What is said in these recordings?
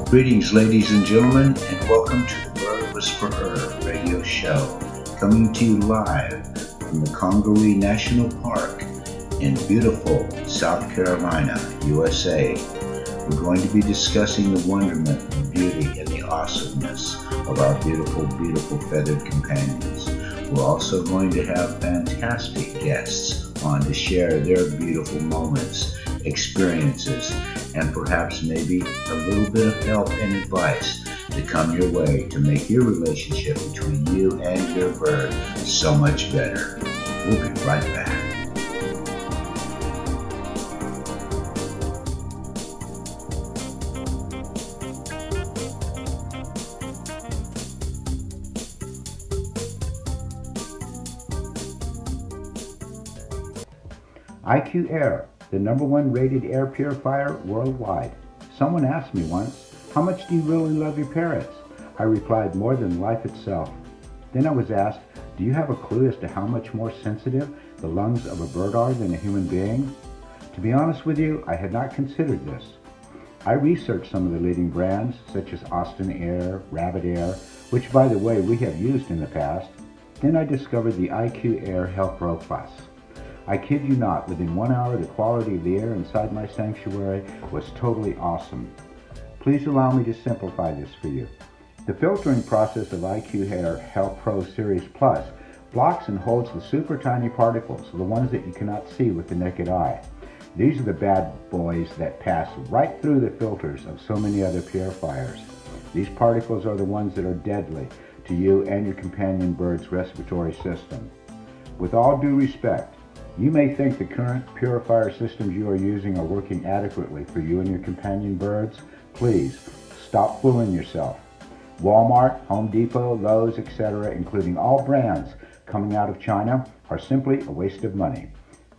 Greetings, ladies and gentlemen, and welcome to the Bird Whisperer radio show, coming to you live from the Congaree National Park in beautiful South Carolina, USA. We're going to be discussing the wonderment, the beauty, and the awesomeness of our beautiful, beautiful feathered companions. We're also going to have fantastic guests on to share their beautiful moments, experiences, and perhaps maybe a little bit of help and advice to come your way to make your relationship between you and your bird so much better. We'll be right back. IQ Air, the #1 rated air purifier worldwide. Someone asked me once, how much do you really love your parrots? I replied, more than life itself. Then I was asked, do you have a clue as to how much more sensitive the lungs of a bird are than a human being? To be honest with you, I had not considered this. I researched some of the leading brands, such as Austin Air, Rabbit Air, which by the way we have used in the past. Then I discovered the IQ Air Health Pro Plus. I kid you not, within 1 hour the quality of the air inside my sanctuary was totally awesome. Please allow me to simplify this for you. The filtering process of IQ Air Health Pro Series Plus blocks and holds the super tiny particles, the ones that you cannot see with the naked eye. These are the bad boys that pass right through the filters of so many other purifiers. These particles are the ones that are deadly to you and your companion bird's respiratory system. With all due respect, you may think the current purifier systems you are using are working adequately for you and your companion birds. Please, stop fooling yourself. Walmart, Home Depot, Lowe's, etc., including all brands coming out of China, are simply a waste of money.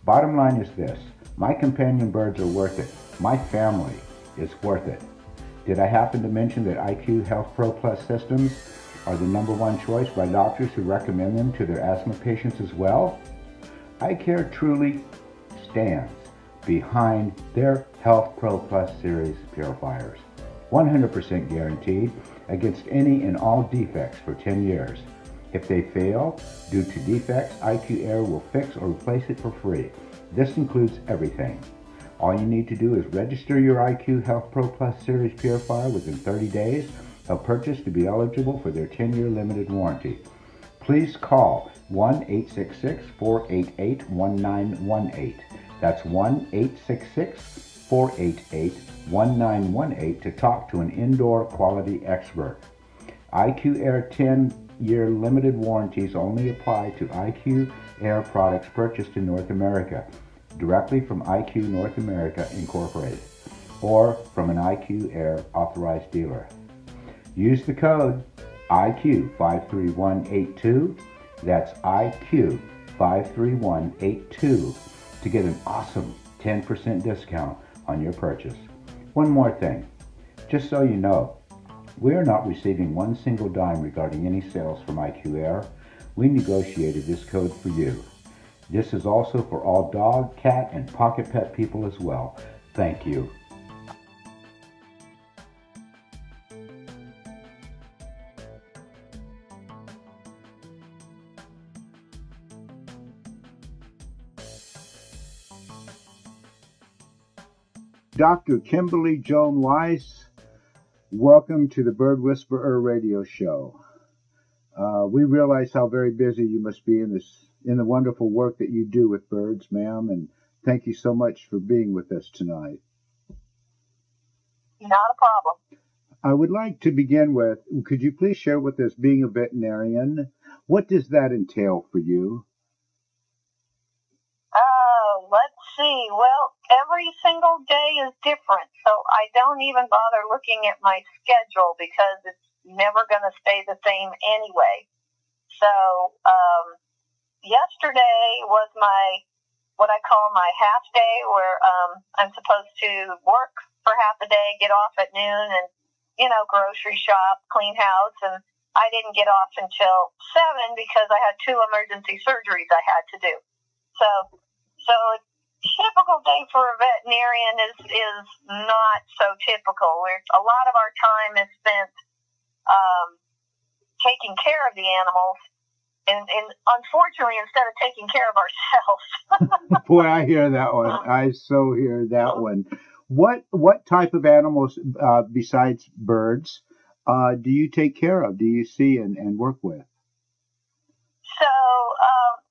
Bottom line is this, my companion birds are worth it. My family is worth it. Did I happen to mention that IQ Health Pro Plus systems are the #1 choice by doctors who recommend them to their asthma patients as well? iCare truly stands behind their Health Pro Plus series purifiers. 100% guaranteed against any and all defects for 10 years. If they fail due to defects, IQ Air will fix or replace it for free. This includes everything. All you need to do is register your IQ Health Pro Plus series purifier within 30 days of purchase to be eligible for their 10-year limited warranty. Please call 1-866-488-1918. That's 1-866-488-1918 to talk to an indoor quality expert. IQ Air 10-year limited warranties only apply to IQ Air products purchased in North America, directly from IQ North America Incorporated, or from an IQ Air authorized dealer. Use the code IQ53182, that's IQ53182, to get an awesome 10% discount on your purchase. One more thing, just so you know, we are not receiving one single dime regarding any sales from IQ Air. We negotiated this code for you. This is also for all dog, cat, and pocket pet people as well. Thank you. Dr. Kimberly Jonesweiss, welcome to the Bird Whisperer radio show. We realize how very busy you must be in the wonderful work that you do with birds, ma'am, and thank you so much for being with us tonight. Not a problem. I would like to begin with, could you please share with us, being a veterinarian, what does that entail for you? Let's see. Well, every single day is different, so I don't even bother looking at my schedule because it's never going to stay the same anyway. So, yesterday was what I call my half day, where I'm supposed to work for half a day, get off at noon, and, grocery shop, clean house, and I didn't get off until 7 because I had 2 emergency surgeries I had to do. So Typical day for a veterinarian is not so typical. A lot of our time is spent taking care of the animals, and unfortunately, instead of taking care of ourselves. Boy, I hear that one. I so hear that one. What type of animals besides birds do you take care of? Do you see and work with? So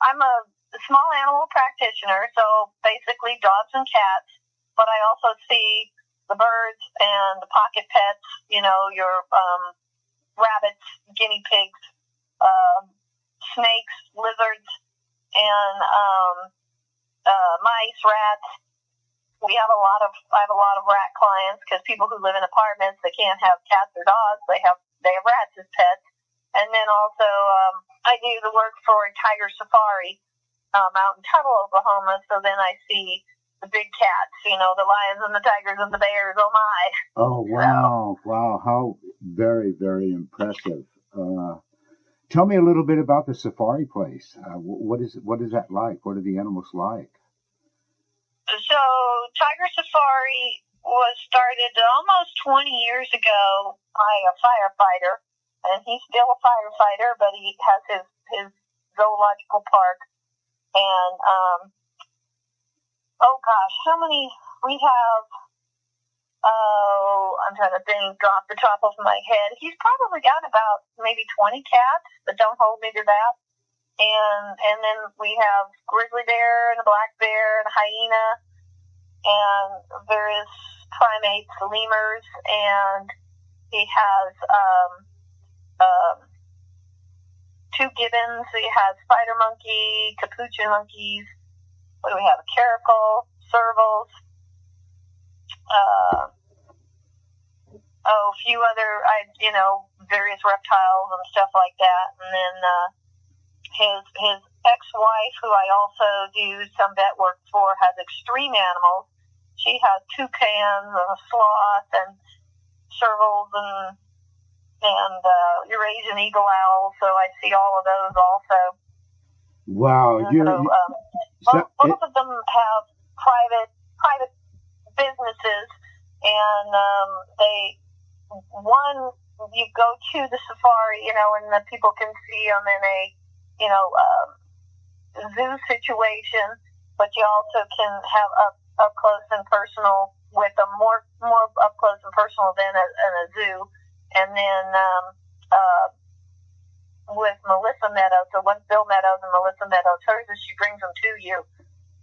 I'm a small animal practitioner, so basically dogs and cats. But I also see the birds and the pocket pets. You know, your rabbits, guinea pigs, snakes, lizards, and mice, rats. I have a lot of rat clients because people who live in apartments, they can't have cats or dogs. They have rats as pets. And then also, I do the work for Tiger Safari out in Tuttle, Oklahoma. So then I see the big cats, you know, the lions and the tigers and the bears. Oh my! Oh wow, wow! How very, very impressive. Tell me a little bit about the safari place. What is that like? What are the animals like? So Tiger Safari was started almost 20 years ago by a firefighter, and he's still a firefighter, but he has his zoological park. And oh gosh, how many we have? Oh, I'm trying to think off the top of my head. He's probably got about maybe 20 cats, but don't hold me to that. And then we have grizzly bear and a black bear and a hyena and various primates, lemurs, and he has two gibbons. He has spider monkey, capuchin monkeys. What do we have? A caracal, servals. A few other, various reptiles and stuff like that. And then his ex-wife, who I also do some vet work for, has extreme animals. She has toucans and a sloth and servals and Eurasian eagle owl. So I see all of those also. Wow, both of them have private businesses, and you go to the safari, and the people can see them in a zoo situation, but you also can have up close and personal with them, more up close and personal than in a zoo. And then with Melissa Meadows, so once Bill Meadows and Melissa Meadows, hers is she brings them to you.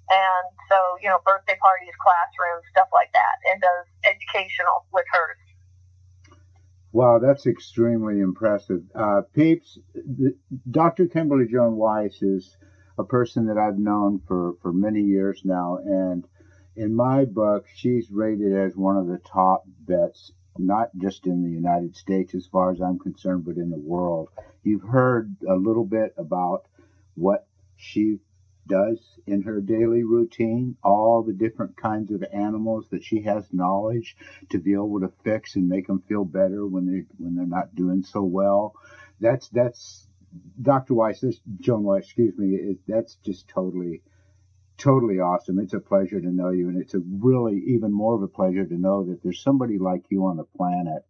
And so, birthday parties, classrooms, stuff like that, and does educational with hers. Wow, that's extremely impressive. Peeps, Dr. Kimberly Jonesweiss is a person that I've known for many years now, and in my book, she's rated as one of the top vets, not just in the United States as far as I'm concerned, but in the world. You've heard a little bit about what she does in her daily routine, all the different kinds of animals that she has knowledge to be able to fix and make them feel better when they're not doing so well. That's Dr. Weiss, Joan Weiss, excuse me. That's just totally awesome. It's a pleasure to know you, and it's a really even more of a pleasure to know that there's somebody like you on the planet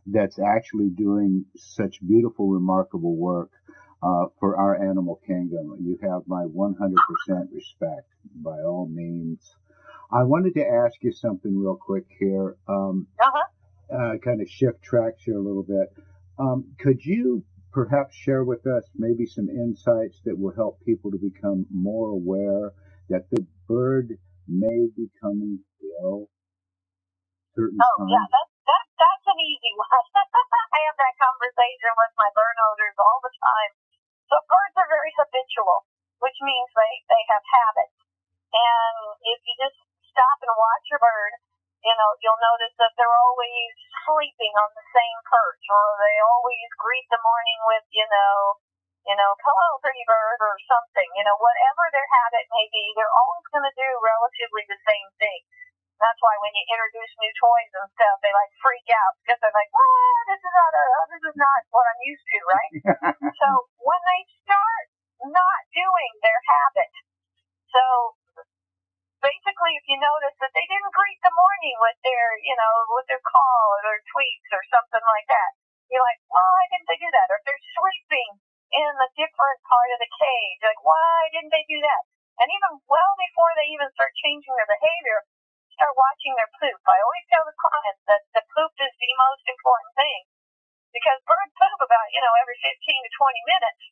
that's actually doing such beautiful, remarkable work for our animal kingdom. You have my 100% respect, by all means. I wanted to ask you something real quick here. Kind of shift tracks here a little bit. Could you perhaps share with us maybe some insights that will help people to become more aware that the bird may be coming ill certain times? Yeah, that's an easy one. I have that conversation with my bird owners all the time. So birds are very habitual, which means they have habits. And if you just stop and watch your bird, you'll notice that they're always sleeping on the same perch, or they always greet the morning with, hello, pretty bird, or something. Whatever their habit may be, they're always going to do relatively the same thing. That's why when you introduce new toys and stuff, they freak out because they're like, this is not what I'm used to, right? So when they start not doing their habit, so basically, if you notice that they didn't greet the morning with their call or their tweets or something like that, you're like, why didn't they do that? Or if they're sleeping in a different part of the cage, like, why didn't they do that? And even well before they even start changing their behavior, start watching their poop. I always tell the clients that the poop is the most important thing, because birds poop about, every 15 to 20 minutes.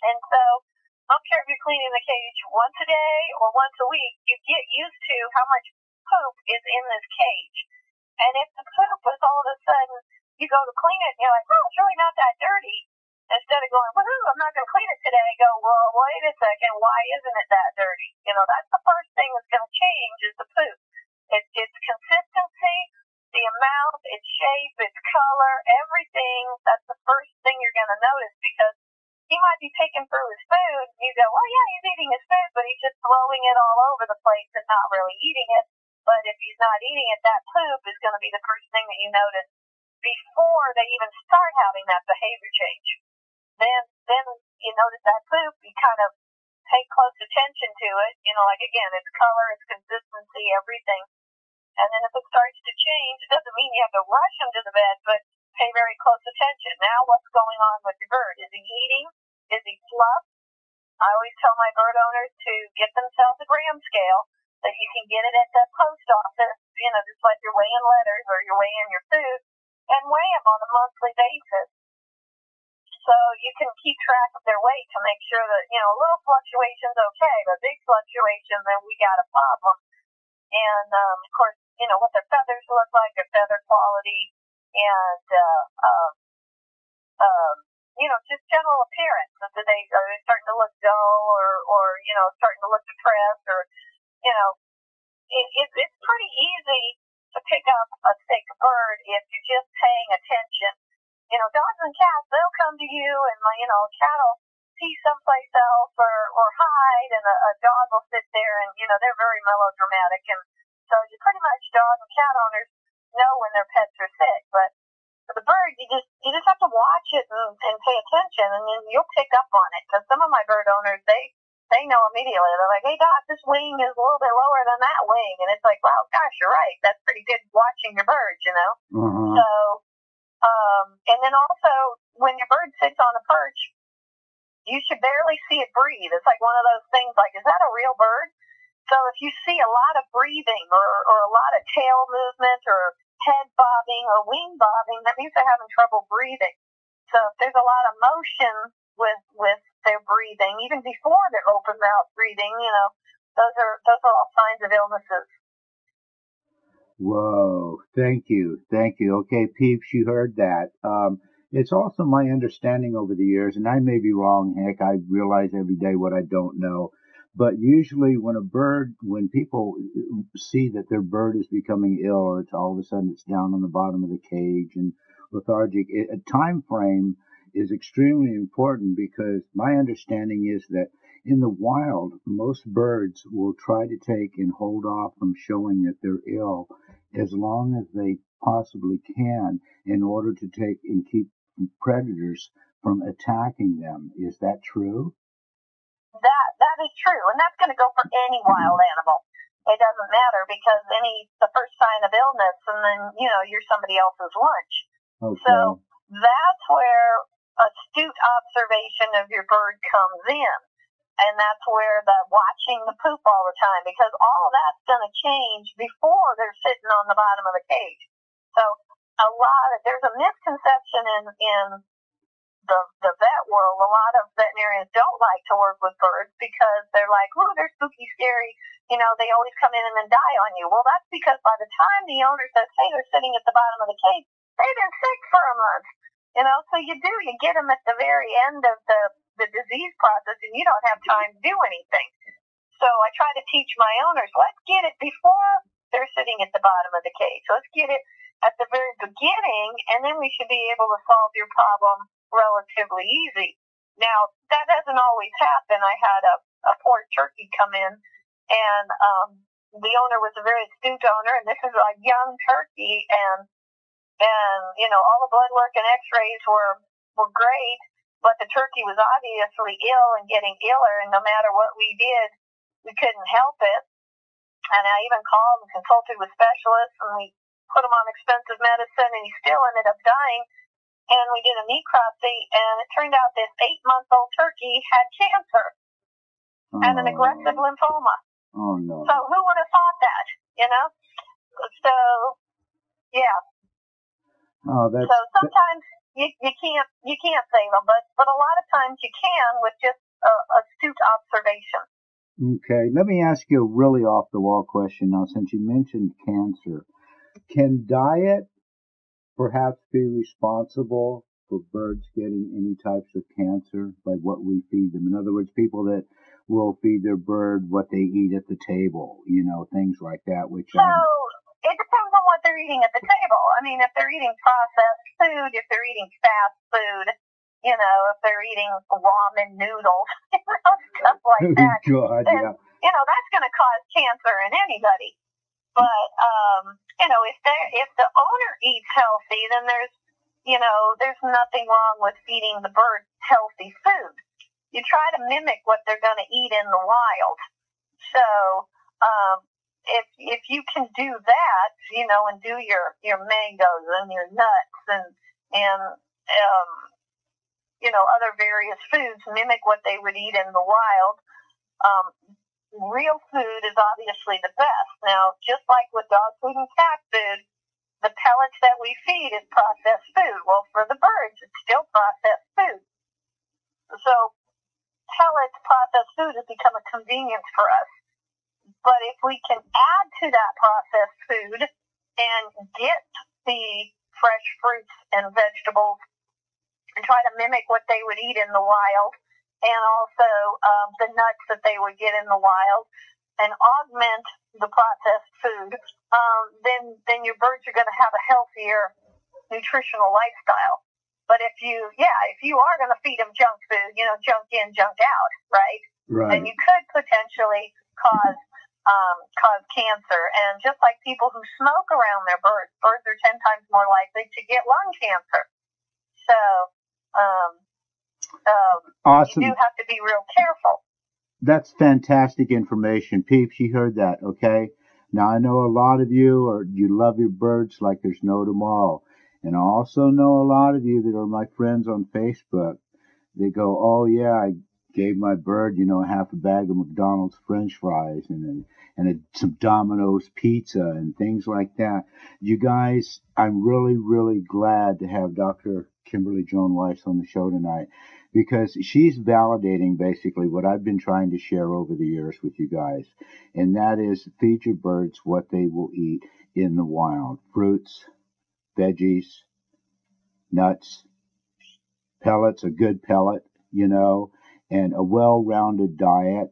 And so, I don't care if you're cleaning the cage once a day or once a week, you get used to how much poop is in this cage. And if the poop is all of a sudden, you go to clean it and you're like, oh, it's really not that dirty. Instead of going, woohoo, I'm not going to clean it today, go, well, wait a second, why isn't it that dirty? That's the first thing that's going to change is the poop. Its consistency, the amount, its shape, its color, everything. That's the first thing you're going to notice, because he might be picking through his food. You go, well, yeah, he's eating his food, but he's just throwing it all over the place and not really eating it. But if he's not eating it, that poop is going to be the first thing that you notice before they even start having that behavior change. Then you notice that poop, you kind of pay close attention to it, like, again, its color, its consistency, everything. And then if it starts to change, it doesn't mean you have to rush him to the bed, but pay very close attention. Now, what's going on with your bird? Is he eating? Is he fluffed? I always tell my bird owners to get themselves a gram scale, that you can get it at the post office, just like you're weighing letters or you're weighing your food, and weigh them on a monthly basis. So you can keep track of their weight to make sure that, a little fluctuation's okay, but big fluctuation, then we got a problem. And, of course, what their feathers look like, their feather quality, and, just general appearance. Are they starting to look dull or starting to look depressed, or, it's pretty easy to pick up a sick bird if you're just paying attention. Dogs and cats, they'll come to you, and, a cat will pee someplace else or hide, and a dog will sit there, and, they're very melodramatic. And so you pretty much, dog and cat owners know when their pets are sick. But for the bird, you just have to watch it and pay attention, and then you'll pick up on it. Because some of my bird owners, they know immediately. They're like, hey, Doc, this wing is a little bit lower than that wing. And it's like, wow, gosh, you're right. That's pretty good watching your birds, Uh-huh. So, and then also, when your bird sits on a perch, you should barely see it breathe. It's like one of those things like, is that a real bird? So if you see a lot of breathing or a lot of tail movement or head bobbing or wing bobbing, that means they're having trouble breathing. So if there's a lot of motion with their breathing, even before their open mouth breathing, those are all signs of illnesses. Whoa, thank you. Okay, peeps, you heard that. It's also my understanding over the years, and I may be wrong, heck, I realize every day what I don't know, but usually when people see that their bird is becoming ill, or it's all of a sudden it's down on the bottom of the cage and lethargic, a time frame is extremely important, because my understanding is that in the wild, most birds will try to take and hold off from showing that they're ill as long as they possibly can, in order to take and keep predators from attacking them. Is that true? That is true, and that's going to go for any wild animal. It doesn't matter, because the first sign of illness, and then you're somebody else's lunch. Okay. So that's where astute observation of your bird comes in. And that's where the watching the poop all the time, because all of that's going to change before they're sitting on the bottom of the cage. So there's a misconception in the vet world. A lot of veterinarians don't like to work with birds because they're like, oh, they're spooky, scary. They always come in and then die on you. Well, that's because by the time the owner says, hey, they're sitting at the bottom of the cage, they've been sick for a month. So you get them at the very end of the disease process, and you don't have time to do anything. So I try to teach my owners, let's get it before they're sitting at the bottom of the cage. Let's get it at the very beginning, and then we should be able to solve your problem relatively easy. Now, that doesn't always happen. I had a poor turkey come in, and the owner was a very astute owner, and this is a young turkey, and all the blood work and x-rays were great, but the turkey was obviously ill and getting iller, and no matter what we did, we couldn't help it. And I even called and consulted with specialists, and we put him on expensive medicine, and he still ended up dying. And we did a necropsy, and it turned out this 8-month-old turkey had cancer and an aggressive lymphoma. Oh, no. So who would have thought that, you know? So, yeah. Oh, that's... So sometimes you can't save them, but a lot of times you can with just astute observation. Okay, let me ask you a really off-the-wall question now, since you mentioned cancer. Can diet perhaps be responsible for birds getting any types of cancer by what we feed them? In other words, people that will feed their bird what they eat at the table, you know, things like that. Which so it depends on what they're eating at the table. I mean, if they're eating processed food, if they're eating fast food, you know, if they're eating ramen noodles, you know, stuff like that, God, then, you know, that's going to cause cancer in anybody. But, you know, if the owner eats healthy, then there's nothing wrong with feeding the bird healthy food. You try to mimic what they're going to eat in the wild. So, if you can do that, you know, and do your mangoes and your nuts and you know, other various foods, mimic what they would eat in the wild. Real food is obviously the best. Now, just like with dog food and cat food, the pellets that we feed is processed food. Well, for the birds, it's still processed food. So pellets, processed food has become a convenience for us. But if we can add to that processed food and get the fresh fruits and vegetables and try to mimic what they would eat in the wild, and also the nuts that they would get in the wild, and augment the processed food, then your birds are going to have a healthier nutritional lifestyle. But if you are going to feed them junk food, you know, junk in, junk out, right? Then you could potentially cause cancer. And just like people who smoke around their birds are 10 times more likely to get lung cancer. So, awesome. You do have to be real careful. That's fantastic information. Peeps, you heard that, okay? Now, I know a lot of you love your birds like there's no tomorrow. And I also know a lot of you that are my friends on Facebook. They go, oh, yeah, I gave my bird, you know, half a bag of McDonald's French fries and some Domino's pizza and things like that. You guys, I'm really, really glad to have Dr. Kimberly Jonesweiss on the show tonight, because she's validating basically what I've been trying to share over the years with you guys, and that is feed your birds what they will eat in the wild. Fruits, veggies, nuts, pellets, a good pellet, you know, and a well-rounded diet.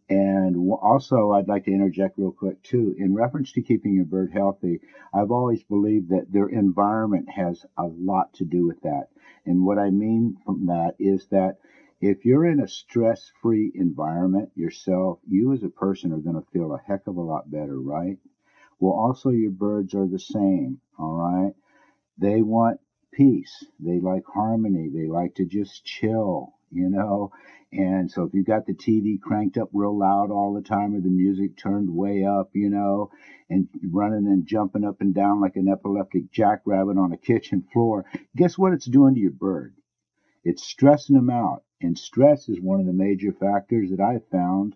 And also, I'd like to interject real quick, too. In reference to keeping your bird healthy, I've always believed that their environment has a lot to do with that. And what I mean from that is that if you're in a stress-free environment yourself, you as a person are going to feel a heck of a lot better, right? Well, also, your birds are the same, all right? They want peace. They like harmony. They like to just chill, you know. And so if you got the TV cranked up real loud all the time, or the music turned way up, you know, and running and jumping up and down like an epileptic jackrabbit on a kitchen floor, guess what it's doing to your bird? It's stressing them out. And stress is one of the major factors that I've found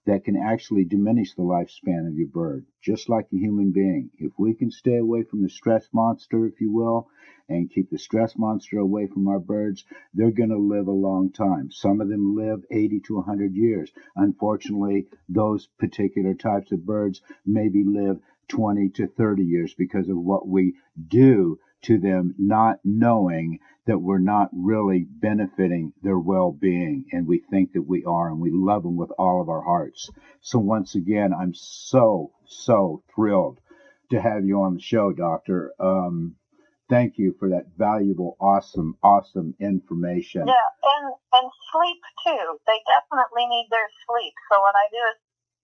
that can actually diminish the lifespan of your bird, just like a human being. If we can stay away from the stress monster, if you will, and keep the stress monster away from our birds, they're going to live a long time. Some of them live 80 to 100 years. Unfortunately, those particular types of birds maybe live 20 to 30 years because of what we do to them, not knowing that we're not really benefiting their well-being, and we think that we are, and we love them with all of our hearts. So once again, I'm so thrilled to have you on the show, Doctor. Thank you for that valuable, awesome information. Yeah, and sleep too. They definitely need their sleep. So what I do is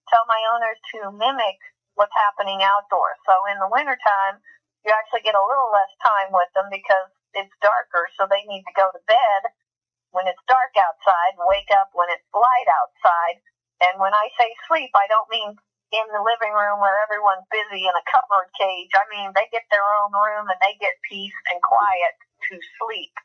tell my owners to mimic what's happening outdoors. So in the wintertime, you actually get a little less time with them because it's darker, so they need to go to bed when it's dark outside and wake up when it's light outside. And when I say sleep, I don't mean in the living room where everyone's busy in a covered cage. I mean, they get their own room and they get peace and quiet to sleep,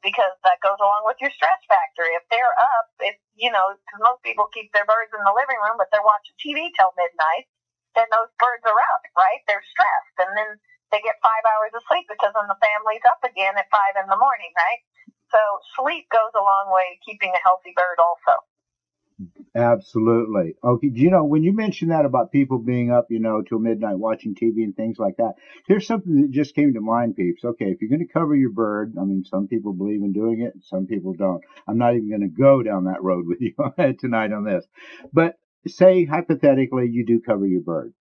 because that goes along with your stress factor. If they're up, because most people keep their birds in the living room, but they're watching TV till midnight, then those birds are up, right? They're stressed, and then they get 5 hours of sleep because then the family's up again at 5 in the morning, right? So sleep goes a long way to keeping a healthy bird also. Absolutely. Okay. When you mentioned that about people being up, till midnight watching TV and things like that, here's something that just came to mind, peeps. Okay, if you're going to cover your bird, I mean, some people believe in doing it, some people don't. I'm not even going to go down that road with you tonight on this. But say, hypothetically, you do cover your bird.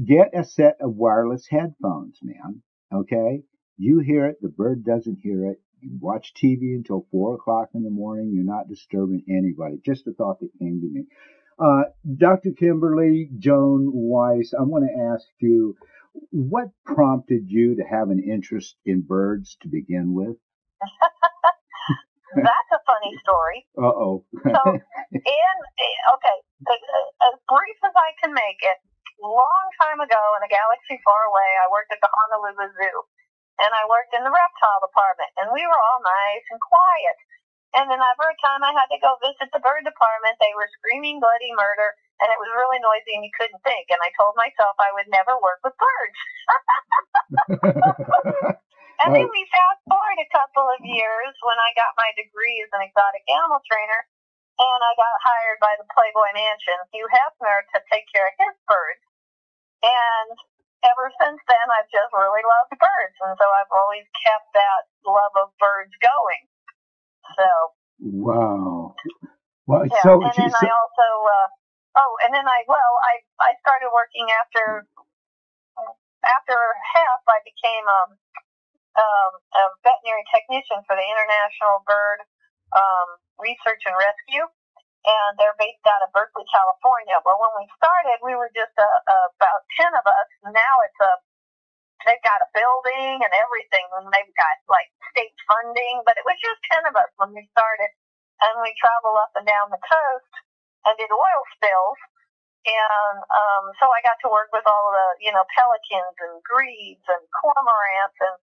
Get a set of wireless headphones, man. Okay? You hear it, the bird doesn't hear it. You watch TV until 4 o'clock in the morning. You're not disturbing anybody. Just a thought that came to me. Dr. Kimberly Jonesweiss, I want to ask you, what prompted you to have an interest in birds to begin with? That's a funny story. Uh-oh. So, as brief as I can make it, long time ago in a galaxy far away, I worked at the Honolulu Zoo. And I worked in the reptile department, and we were all nice and quiet. And then every time I had to go visit the bird department, they were screaming bloody murder, and it was really noisy, and you couldn't think. And I told myself I would never work with birds. And then we fast forward a couple of years when I got my degree as an exotic animal trainer, and I got hired by the Playboy Mansion, Hugh Hefner, to take care of his birds. And ever since then, I've just really loved birds, and so I've always kept that love of birds going. So. Wow. Well, yeah, so, and then I also, I started working after HEF. I became a veterinary technician for the International Bird Research and Rescue. And they're based out of Berkeley, California. Well, when we started, we were just about 10 of us. Now they've got a building and everything, and they've got like state funding. But it was just 10 of us when we started, and we travel up and down the coast and did oil spills. And so I got to work with all the pelicans and grebes and cormorants and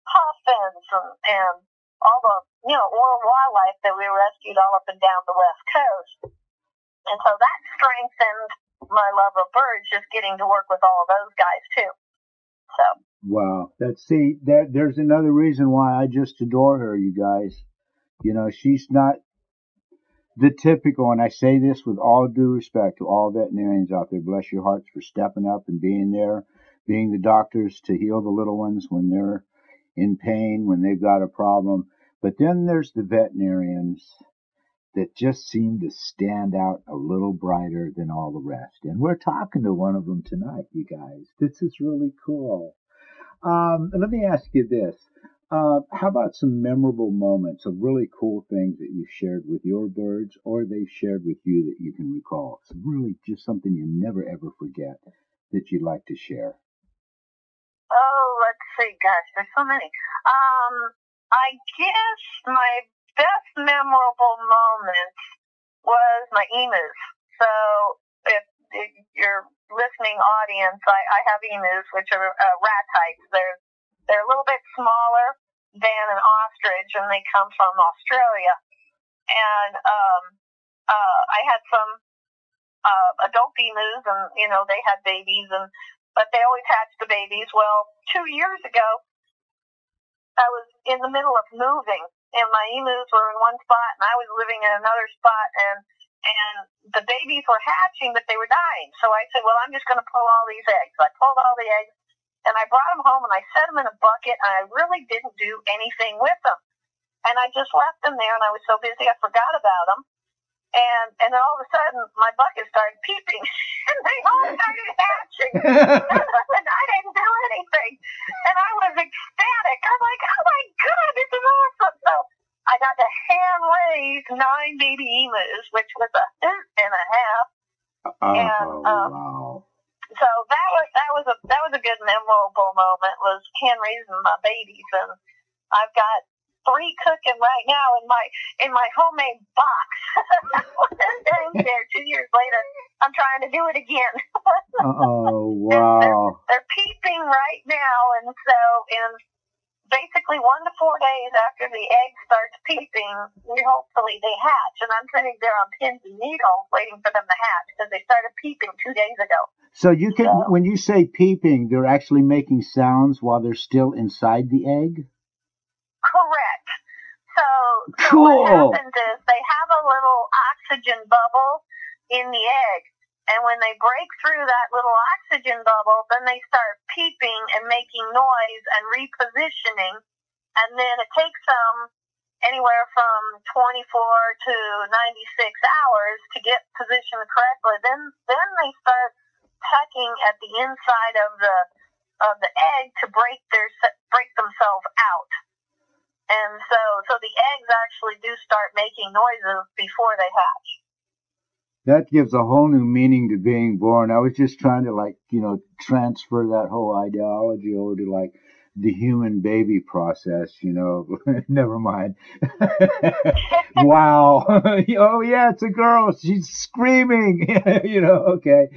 puffins and all the oil wildlife that we rescued all up and down the West Coast. And so that strengthened my love of birds, just getting to work with all of those guys too. So. Wow. There's another reason why I just adore her, you guys. She's not the typical, and I say this with all due respect to all veterinarians out there, bless your hearts for stepping up and being there, being the doctors to heal the little ones when they're in pain, when they've got a problem. But then there's the veterinarians that just seem to stand out a little brighter than all the rest. And we're talking to one of them tonight, you guys. This is really cool. Let me ask you this. How about some memorable moments of really cool things that you've shared with your birds or they've shared with you that you can recall? It's really just something you never, ever forget that you'd like to share. Oh, let's see. Gosh, there's so many. I guess my best memorable moment was my emus. So if your listening audience, I have emus, which are rat types. They're a little bit smaller than an ostrich, and they come from Australia. And I had some adult emus, and they had babies, but they always hatched the babies. Well, 2 years ago, I was in the middle of moving, and my emus were in one spot, and I was living in another spot, and the babies were hatching, but they were dying. So I said, well, I'm just going to pull all these eggs. I pulled all the eggs, and I brought them home, and I set them in a bucket, and I really didn't do anything with them. And I just left them there, and I was so busy I forgot about them. And then all of a sudden, my bucket started peeping, and they all started hatching. And I didn't do anything. And I was ecstatic. I'm like, oh my God, this is awesome. So I got to hand raise 9 baby emus, which was a hoot and a half. Wow. So that was a good memorable moment, was hand raising my babies. And I've got 3 cooking right now in my homemade box. They're there 2 years later. I'm trying to do it again. Oh, wow. They're peeping right now, and so in basically 1 to 4 days after the egg starts peeping, hopefully they hatch. And I'm sitting there on pins and needles waiting for them to hatch because they started peeping 2 days ago. So you can, when you say peeping, they're actually making sounds while they're still inside the egg? Correct. So Cool. what happens is they have a little oxygen bubble in the egg. And when they break through that little oxygen bubble, then they start peeping and making noise and repositioning. And then it takes them anywhere from 24 to 96 hours to get positioned correctly. Then they start pecking at the inside of the egg to break themselves out. And so the eggs actually do start making noises before they hatch. That gives a whole new meaning to being born. I was just trying to transfer that whole ideology over to the human baby process, Never mind. Wow. Oh yeah, it's a girl. She's screaming. Okay.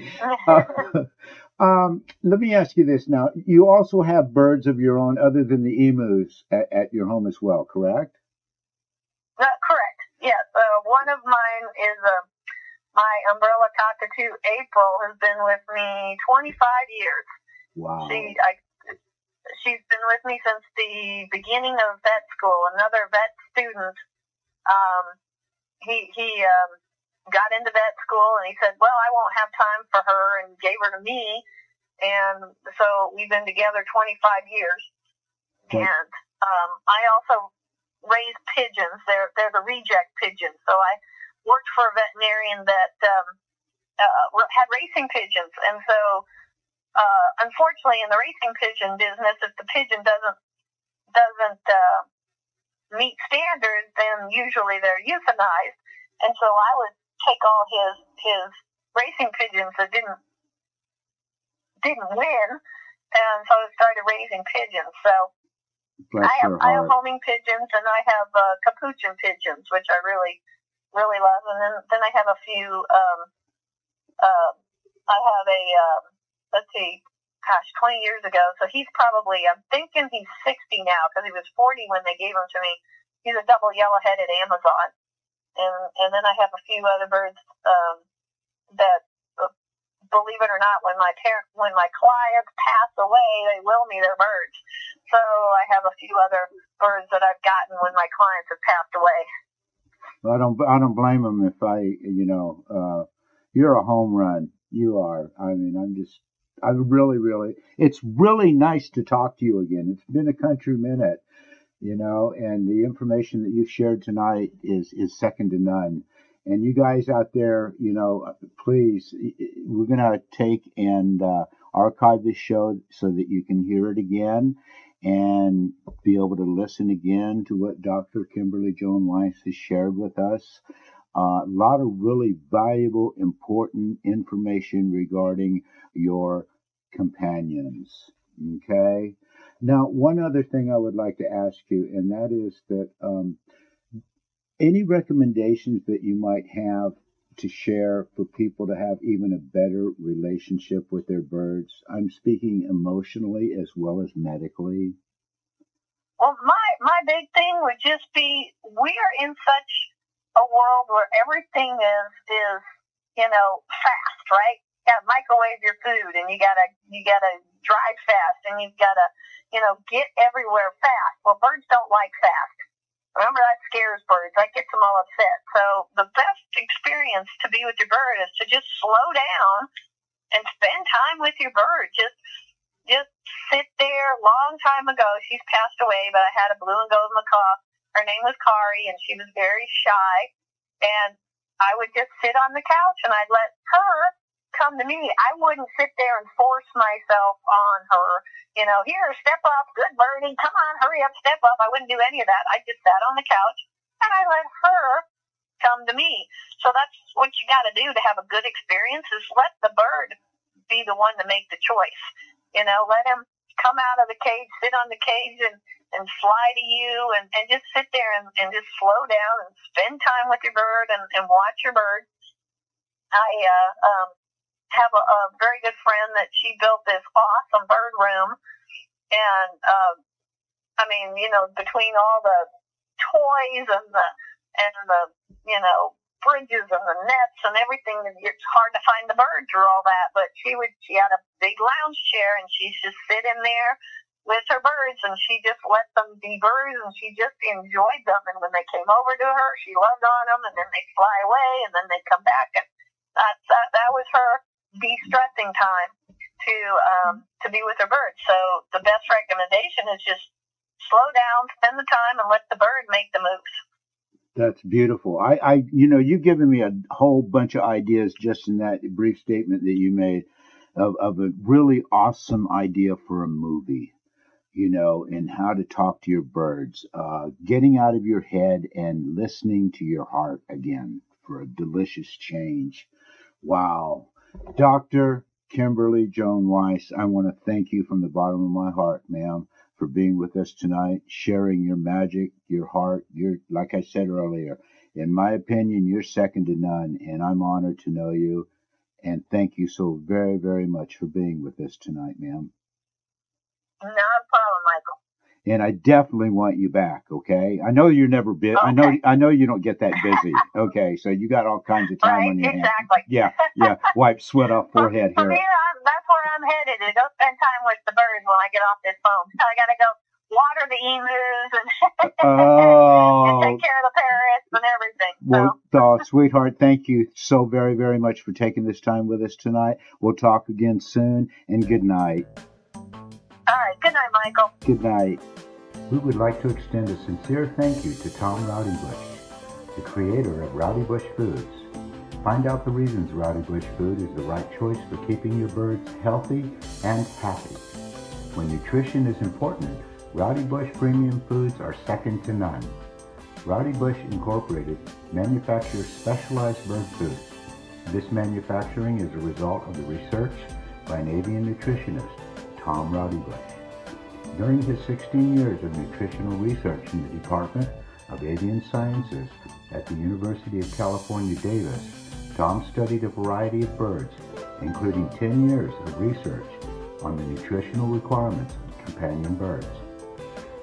Let me ask you this now. You also have birds of your own other than the emus at your home as well, correct? Correct. Yes. One of mine is my umbrella cockatoo, April, has been with me 25 years. Wow. She's been with me since the beginning of vet school. Another vet student, he got into vet school, and he said, well, I won't have time for her, and gave her to me. And so we've been together 25 years. Okay. And I also raise pigeons. They're the reject pigeons. So I worked for a veterinarian that had racing pigeons. And so unfortunately, in the racing pigeon business, if the pigeon doesn't meet standards, then usually they're euthanized. And so I would take all his racing pigeons that didn't win, and so I started raising pigeons. So I have homing pigeons, and I have capuchin pigeons, which I really, really love. And then I have a few. I have a let's see, 20 years ago. So he's probably, I'm thinking he's 60 now because he was 40 when they gave him to me. He's a double yellow-headed Amazon. And then I have a few other birds that, believe it or not, when my clients pass away, they will me their birds. So I have a few other birds that I've gotten when my clients have passed away. I don't blame them if you're a home run. You are. I mean, it's really nice to talk to you again. It's been a country minute, and the information that you've shared tonight is second to none. And you guys out there, please, we're going to take and archive this show so that you can hear it again and be able to listen again to what Dr. Kimberly Jonesweiss has shared with us. A lot of really valuable, important information regarding your companions. Okay? Now, one other thing I would like to ask you, and that is that any recommendations that you might have to share for people to have even a better relationship with their birds? I'm speaking emotionally as well as medically. Well, my big thing would just be, we are in such a world where everything is fast, right? You gotta microwave your food, and you gotta drive fast, and you've gotta get everywhere fast. Well, birds don't like fast. Remember, that scares birds. That gets them all upset. So the best experience to be with your bird is to just slow down and spend time with your bird. Just sit there. Long time ago, she's passed away, but I had a blue and gold macaw. Her name was Kari, and she was very shy. And I would just sit on the couch, and I'd let her come to me. I wouldn't sit there and force myself on her. Here, step up, good birdie, come on, hurry up, step up. I wouldn't do any of that. I just sat on the couch, and I let her come to me. So that's what you got to do to have a good experience, is let the bird be the one to make the choice. Let him come out of the cage, sit on the cage, and and fly to you and just sit there and just slow down and spend time with your bird and watch your bird. I have a very good friend that she built this awesome bird room, and I mean, you know, between all the toys and the you know, bridges and the nets and everything, it's hard to find the bird through all that. But she had a big lounge chair, and she'd just sit in there with her birds, and she just let them be birds, and she just enjoyed them. And when they came over to her, she loved on them, and then they'd fly away, and then they'd come back. And that was her de-stressing time to be with her birds. So the best recommendation is just slow down, spend the time, and let the bird make the moves. That's beautiful. You know, you've given me a whole bunch of ideas just in that brief statement that you made of a really awesome idea for a movie, you know, and how to talk to your birds, getting out of your head and listening to your heart again for a delicious change. Wow. Dr. Kimberly Jonesweiss, I want to thank you from the bottom of my heart, ma'am, for being with us tonight, sharing your magic, your heart. You're, like I said earlier, in my opinion, you're second to none, and I'm honored to know you. And thank you so very, very much for being with us tonight, ma'am. Not a problem, Michael. And I definitely want you back, okay? I know you're never busy. Okay. I know you don't get that busy, okay? So you got all kinds of time on your hands. Exactly. Yeah. Wipe sweat off forehead For here. me, that's where I'm headed, to go spend time with the birds when I get off this phone. I got to go water the emus and, and take care of the parrots and everything. Well, sweetheart, thank you so very, very much for taking this time with us tonight. We'll talk again soon, and good night. All right. Good night, Michael. Good night. We would like to extend a sincere thank you to Tom Rowdy Bush, the creator of Rowdy Bush Foods. Find out the reasons Rowdy Bush Food is the right choice for keeping your birds healthy and happy. When nutrition is important, Rowdy Bush Premium Foods are second to none. Rowdy Bush Incorporated manufactures specialized bird foods. This manufacturing is a result of the research by an avian nutritionist, Tom Rowdy Bush. During his 16 years of nutritional research in the Department of Avian Sciences at the University of California, Davis, Tom studied a variety of birds, including 10 years of research on the nutritional requirements of companion birds.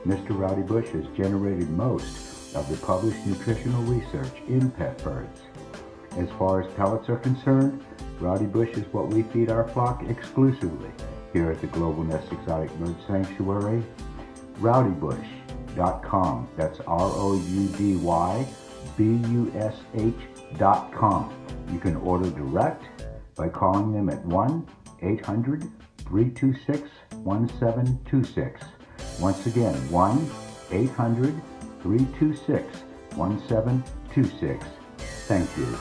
Mr. Rowdy Bush has generated most of the published nutritional research in pet birds. As far as pellets are concerned, Rowdy Bush is what we feed our flock exclusively here at the Global Nest Exotic Bird Sanctuary. Rowdybush.com. That's ROUDYBUSH.com. You can order direct by calling them at 1-800-326-1726. Once again, 1-800-326-1726. Thank you.